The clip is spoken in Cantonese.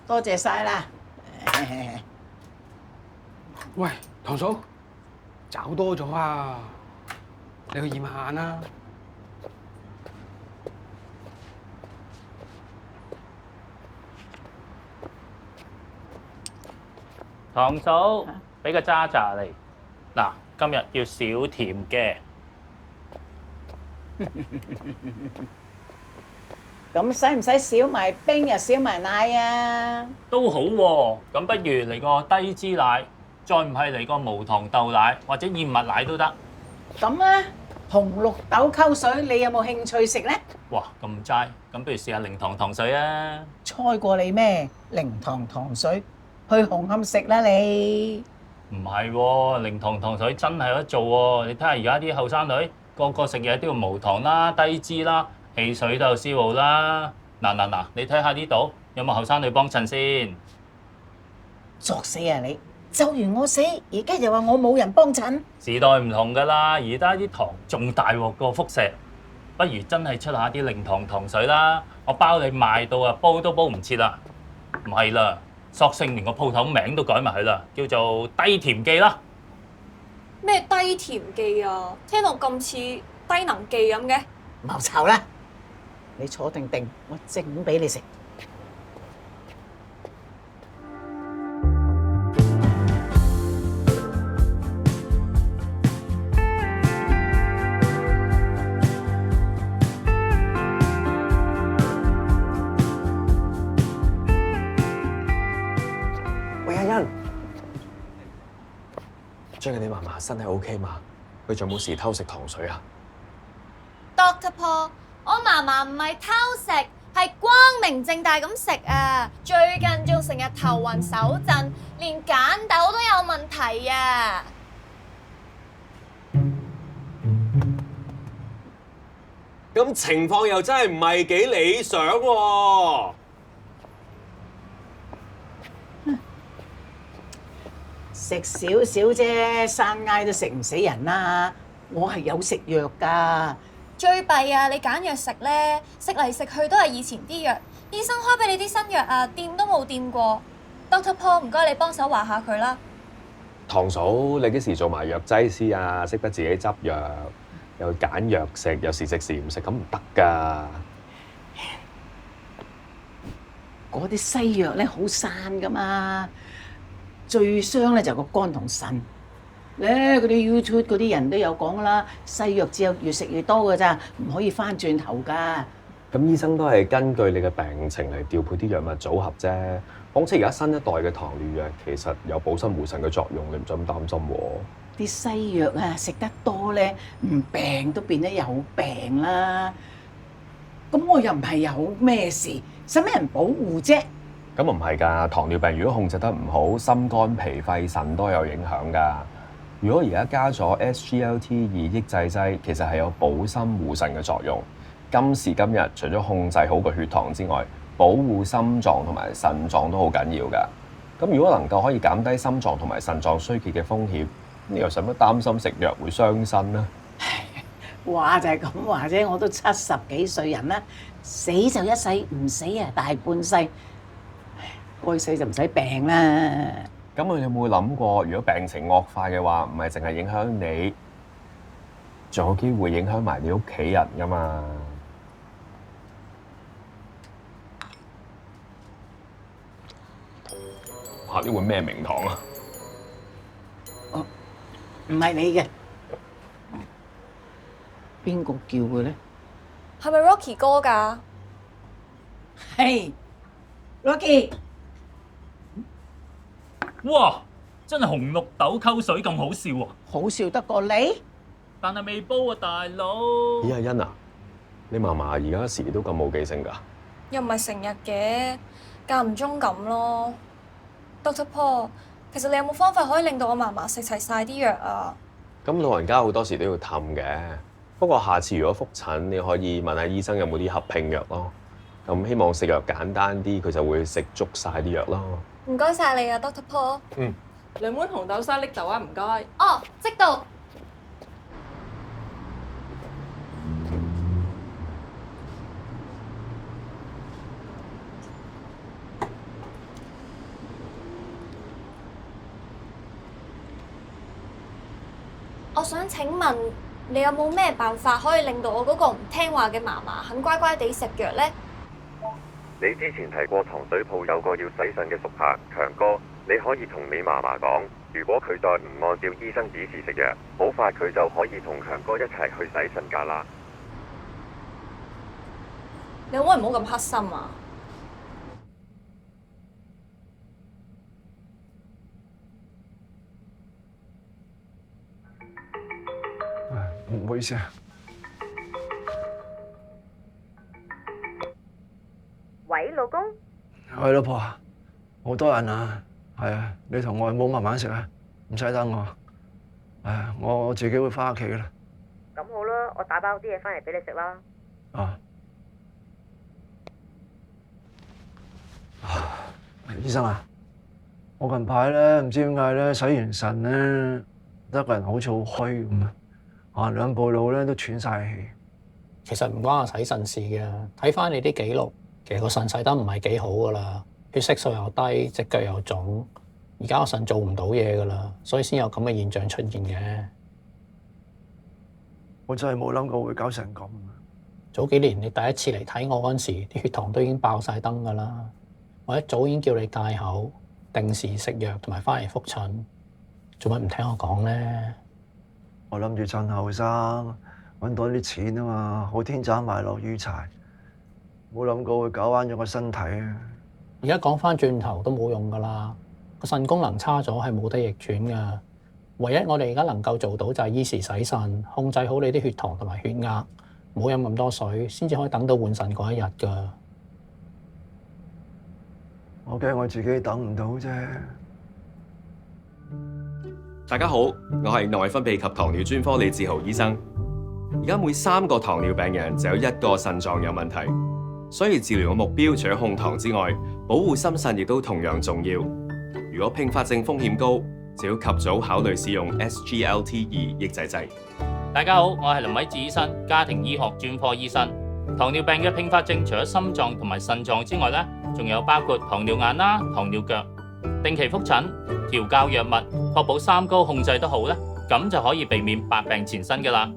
多謝晒啦。喂，堂嫂，找多咗啊！你去驗下眼啦。堂嫂，俾個渣渣嚟。嗱，今日要少甜嘅。咁使唔使少埋冰又少埋奶啊？都好喎，咁不如嚟個低脂奶，再唔係嚟個無糖豆奶或者燕麥奶都得。咁啊，紅綠豆溝水，你有冇興趣食呢？哇，咁齋，咁不如試下零糖糖水啊！猜過你咩？零糖糖水，去紅磡食啦你。唔係喎，零糖糖水真係有得做喎！你睇下而家啲後生女，個個食嘢都要無糖啦、低脂啦、汽水都有消耗啦。嗱，你睇下呢度有冇後生女幫襯先？作死啊你！就完我死，而家又話我冇人幫襯。時代唔同㗎啦，而家啲糖仲大鑊過輻射，不如真係出下啲零糖糖水啦！我包你賣到啊，煲都煲唔切啦！唔係啦，索性連個鋪頭名都改埋佢啦，叫做低甜記啦。咩低甜記啊？聽到咁似低能記咁嘅。冇嘈啦，你坐定定，我整俾你食。喂，阿欣，最近你嫲嫲身體 OK 嘛？佢仲有冇時偷食糖水啊？ Doctor Paul，我嫲嫲唔係偷食，係光明正大咁食啊！最近仲成日頭暈手震，連揀豆都有問題啊！咁情況又真係唔係幾理想喎。食少少啫，山埃都食唔死人啦。我係有食藥㗎。最弊啊！你揀藥食咧，食嚟食去都係以前啲藥，醫生開俾你啲新藥啊，掂都冇掂過。Doctor Paul，唔該你幫手話下佢啦。堂嫂，你幾時做埋藥劑師啊？識得自己執藥，又揀藥食，有時食時唔食，咁唔得㗎。嗰啲西藥咧好散㗎嘛，最傷咧就個肝同腎。咧嗰啲 YouTube 嗰啲人都有講啦，西藥只有越食越多㗎咋，唔可以翻轉頭㗎。咁醫生都係根據你嘅病情嚟調配啲藥物組合啫。況且而家新一代嘅糖尿藥其實有補腎護腎嘅作用，你唔使咁擔心喎。啲西藥啊食得多咧，唔病都變得有病啦。咁我又唔係有咩事，使咩人保護啫？咁唔係㗎，糖尿病如果控制得唔好，心肝脾肺腎都有影響㗎。如果而家加咗 SGLT2 抑制劑，其實係有補心護腎嘅作用。今時今日，除咗控制好個血糖之外，保護心臟同埋腎臟都好緊要㗎。咁如果能夠可以減低心臟同埋腎臟衰竭嘅風險，你又使乜擔心食藥會傷身呢？話就係咁話啫，我都70幾歲人啦，死就一世，唔死啊大半世。該死就唔使病啦。咁你有冇諗過，如果病情惡化嘅話，唔係淨係影響你，仲有機會影響埋你屋企人㗎嘛？哇！呢碗咩名堂啊？哦，唔係你嘅，邊個叫嘅咧？係咪 Rocky 哥㗎？係 Rocky。哇！真係紅綠豆溝水咁好笑喎！好笑得過你？但係未煲啊，大佬。咦，阿欣啊，你嫲嫲而家時都咁冇記性㗎？又唔係成日嘅，間唔中咁咯。Doctor Paul，其實你有冇方法可以令到我嫲嫲食齊晒啲藥啊？咁老人家好多時都要氹嘅，不過下次如果覆診，你可以問下醫生有冇啲合併藥咯。咁希望食藥簡單啲，佢就會食足晒啲藥咯。唔該晒你啊，Doctor Paul。2碗紅豆沙拎豆啊，唔該。哦，即到。想請問你有冇咩辦法可以令到我嗰個唔聽話嘅嫲嫲肯乖乖地食藥呢？你之前提過糖水鋪有個要洗腎嘅熟客強哥，你可以同你嫲嫲講，如果佢再唔按照醫生指示食藥，好快佢就可以同強哥一齊去洗腎㗎啦。你可唔可以唔好咁黑心啊？唔好意思啊。喂，老公。係老婆，好多人啊，係啊，你同外母慢慢食啊，唔使等我。我自己會翻屋企噶啦。咁好啦，我打包啲嘢翻嚟俾你食啦。啊。醫生啊，我近排咧唔知點解咧洗完腎咧，得個人好似好虛咁啊，兩步路咧都喘晒氣。其實唔關我洗腎事嘅，睇翻你啲記錄，其實個腎洗得唔係幾好噶啦，血色素又低，隻腳又腫，而家個腎做唔到嘢噶啦，所以先有咁嘅現象出現嘅。我真係冇諗過會搞成咁。早幾年你第一次嚟睇我嗰陣時，啲血糖都已經爆晒燈噶啦，我一早已經叫你戒口，定時食藥同埋翻嚟覆診，做乜唔聽我講咧？我諗住趁後生揾多啲錢啊嘛，好天斬埋落於柴，冇諗過會搞彎咗個身體啊！而家講翻轉頭都冇用噶啦，個腎功能差咗係冇得逆轉噶。唯一我哋而家能夠做到就係依時洗腎，控制好你啲血糖同埋血壓，唔好飲咁多水，先至可以等到換腎嗰一日噶。我驚我自己等唔到啫。大家好，我係內分泌及糖尿專科李志豪醫生。而家每3個糖尿病人就有1個腎臟有問題，所以治療嘅目標除咗控糖之外，保護心腎亦都同樣重要。如果併發症風險高，就要及早考慮使用 SGLT2 抑制劑。大家好，我係林偉智醫生，家庭醫學專科醫生。糖尿病嘅併發症除咗心臟同埋腎臟之外咧，仲有包括糖尿眼啦、糖尿腳。定期覆診、調校藥物，確保三高控制得好咧，咁就可以避免百病纏身㗎啦。